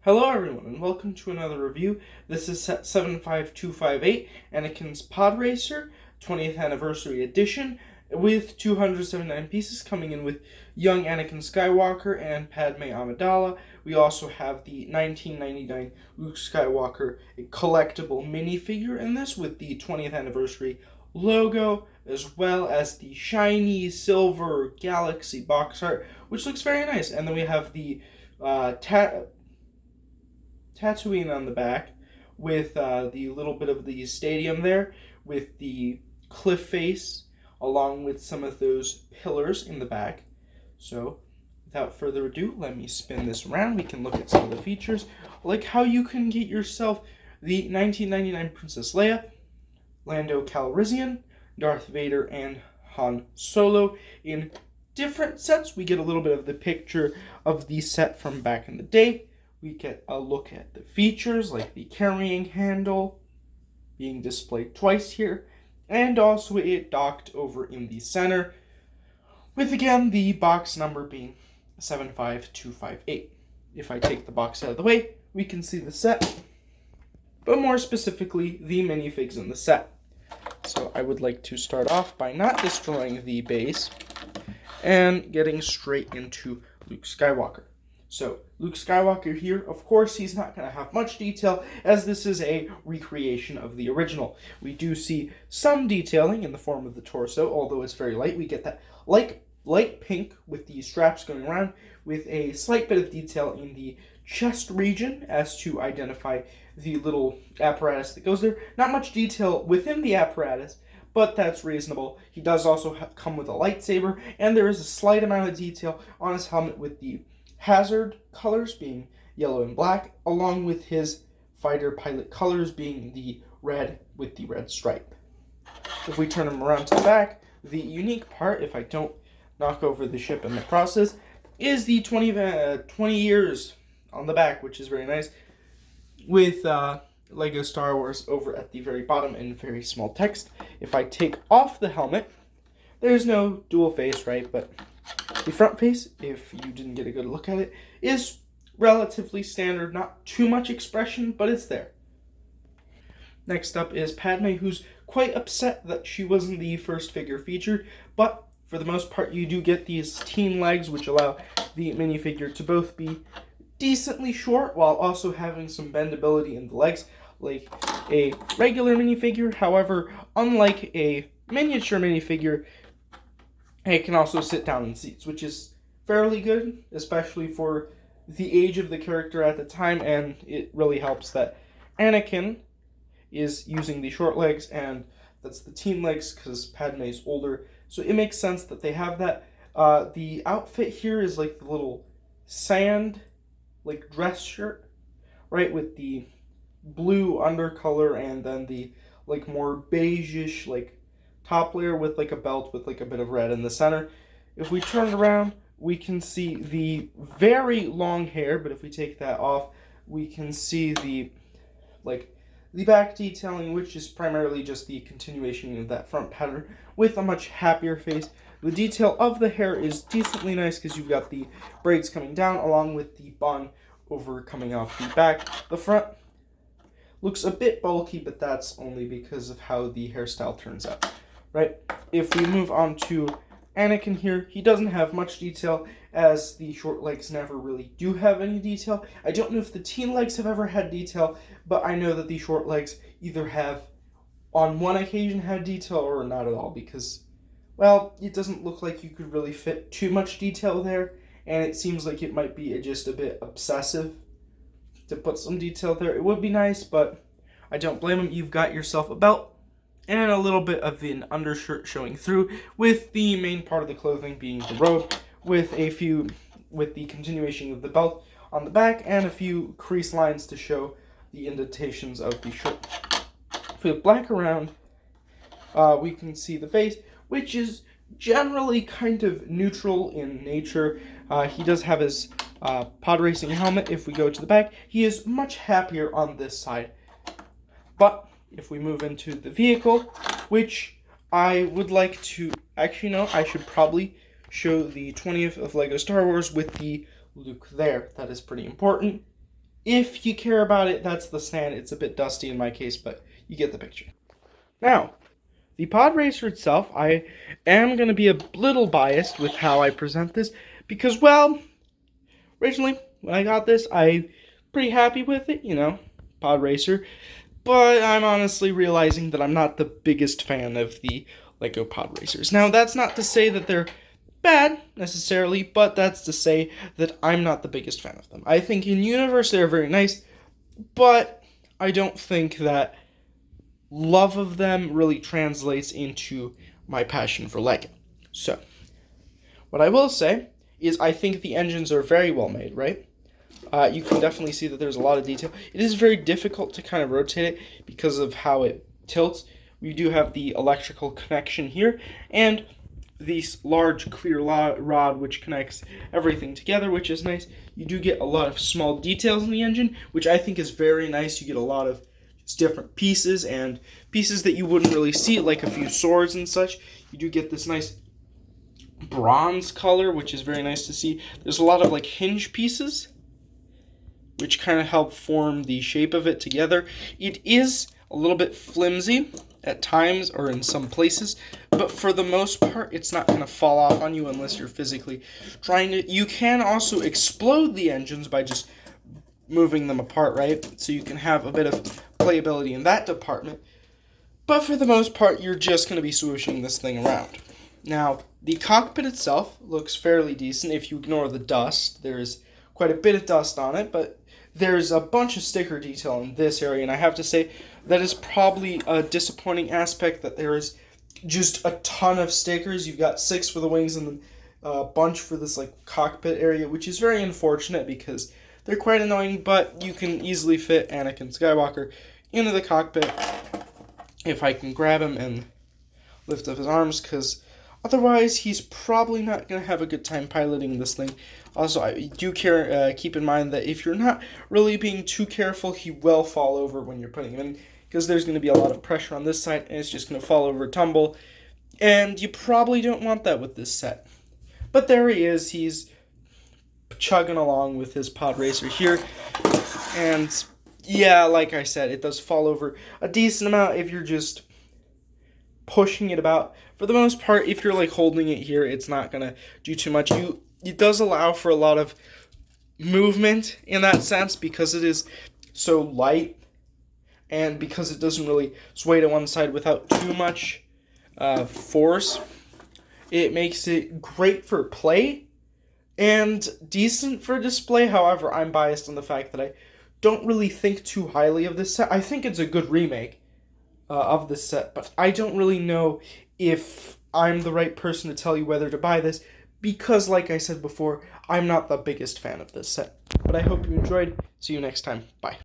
Hello everyone, and welcome to another review. This is set 75258, Anakin's Pod Racer, 20th Anniversary Edition, with 279 pieces, coming in with young Anakin Skywalker and Padme Amidala. We also have the 1999 Luke Skywalker collectible minifigure in this, with the 20th Anniversary logo, as well as the shiny silver galaxy box art, which looks very nice. And then we have the Tatooine on the back, with the little bit of the stadium there, with the cliff face, along with some of those pillars in the back. So, without further ado, let me spin this around. We can look at some of the features, like how you can get yourself the 1999 Princess Leia, Lando Calrissian, Darth Vader, and Han Solo in different sets. We get a little bit of the picture of the set from back in the day. We get a look at the features, like the carrying handle being displayed twice here, and also it docked over in the center, with again the box number being 75258. If I take the box out of the way, we can see the set, but more specifically, the minifigs in the set. So I would like to start off by not destroying the base and getting straight into Luke Skywalker. So, Luke Skywalker here, of course, he's not going to have much detail, as this is a recreation of the original. We do see some detailing in the form of the torso, although it's very light. We get that light pink with the straps going around, with a slight bit of detail in the chest region as to identify the little apparatus that goes there. Not much detail within the apparatus, but that's reasonable. He does also come with a lightsaber, and there is a slight amount of detail on his helmet with the hazard colors being yellow and black, along with his fighter pilot colors being the red with the red stripe. If we turn him around to the back, the unique part, if I don't knock over the ship in the process, is the 20 years on the back, which is very nice, with Lego Star Wars over at the very bottom in very small text. If I take off the helmet, there's no dual face, right? But the front face, if you didn't get a good look at it, is relatively standard. Not too much expression, but it's there. Next up is Padme, who's quite upset that she wasn't the first figure featured, but for the most part you do get these teen legs, which allow the minifigure to both be decently short while also having some bendability in the legs, like a regular minifigure. However, unlike a miniature minifigure, it can also sit down in seats, which is fairly good, especially for the age of the character at the time, and it really helps that Anakin is using the short legs, and that's the teen legs because Padme is older, so it makes sense that they have that. The outfit here is like the little sand, like dress shirt, right, with the blue undercolor and then the like more beige-ish like top layer with like a belt with like a bit of red in the center. If we turn it around, we can see the very long hair, but if we take that off, we can see the back detailing, which is primarily just the continuation of that front pattern with a much happier face. The detail of the hair is decently nice because you've got the braids coming down along with the bun over coming off the back. The front looks a bit bulky, but that's only because of how the hairstyle turns out. Right? If we move on to Anakin here, he doesn't have much detail, as the short legs never really do have any detail. I don't know if the teen legs have ever had detail, but I know that the short legs either have, on one occasion, had detail or not at all, because, well, it doesn't look like you could really fit too much detail there, and it seems like it might be just a bit obsessive to put some detail there. It would be nice, but I don't blame him. You've got yourself a belt and a little bit of an undershirt showing through, with the main part of the clothing being the robe, with the continuation of the belt on the back, and a few crease lines to show the indentations of the shirt. If we black around, we can see the face, which is generally kind of neutral in nature. He does have his pod racing helmet. If we go to the back, he is much happier on this side. But if we move into the vehicle, which I would like to, actually no, I should probably show the 20th of LEGO Star Wars with the Luke there. That is pretty important. If you care about it, that's the sand. It's a bit dusty in my case, but you get the picture. Now, the pod racer itself, I am going to be a little biased with how I present this because, well, originally when I got this, I'm pretty happy with it, pod racer. But I'm honestly realizing that I'm not the biggest fan of the Lego pod racers. Now, that's not to say that they're bad necessarily, but that's to say that I'm not the biggest fan of them. I think in universe they're very nice, but I don't think that love of them really translates into my passion for Lego. So, what I will say is I think the engines are very well made, right? You can definitely see that there's a lot of detail. It is very difficult to kind of rotate it because of how it tilts. We do have the electrical connection here, and this large clear rod which connects everything together, which is nice. You do get a lot of small details in the engine, which I think is very nice. You get a lot of just different pieces and pieces that you wouldn't really see, like a few swords and such. You do get this nice bronze color, which is very nice to see. There's a lot of like hinge pieces, which kind of help form the shape of it together. It is a little bit flimsy at times or in some places, but for the most part, it's not going to fall off on you unless you're physically trying to. You can also explode the engines by just moving them apart, right? So you can have a bit of playability in that department, but for the most part, you're just going to be swooshing this thing around. Now, the cockpit itself looks fairly decent if you ignore the dust. There's quite a bit of dust on it, but there's a bunch of sticker detail in this area, and I have to say that is probably a disappointing aspect, that there is just a ton of stickers. You've got 6 for the wings and then a bunch for this like cockpit area, which is very unfortunate because they're quite annoying, but you can easily fit Anakin Skywalker into the cockpit if I can grab him and lift up his arms, because otherwise he's probably not going to have a good time piloting this thing. Also, I do keep in mind that if you're not really being too careful, he will fall over when you're putting him in, because there's going to be a lot of pressure on this side, and it's just going to fall over, tumble, and you probably don't want that with this set. But there he is. He's chugging along with his pod racer here, and yeah, like I said, it does fall over a decent amount if you're just pushing it about. For the most part, if you're like holding it here, it's not going to do too much. It does allow for a lot of movement in that sense because it is so light, and because it doesn't really sway to one side without too much force. It makes it great for play and decent for display. However, I'm biased on the fact that I don't really think too highly of this set. I think it's a good remake of this set, but I don't really know if I'm the right person to tell you whether to buy this, because like I said before, I'm not the biggest fan of this set. But I hope you enjoyed. See you next time. Bye.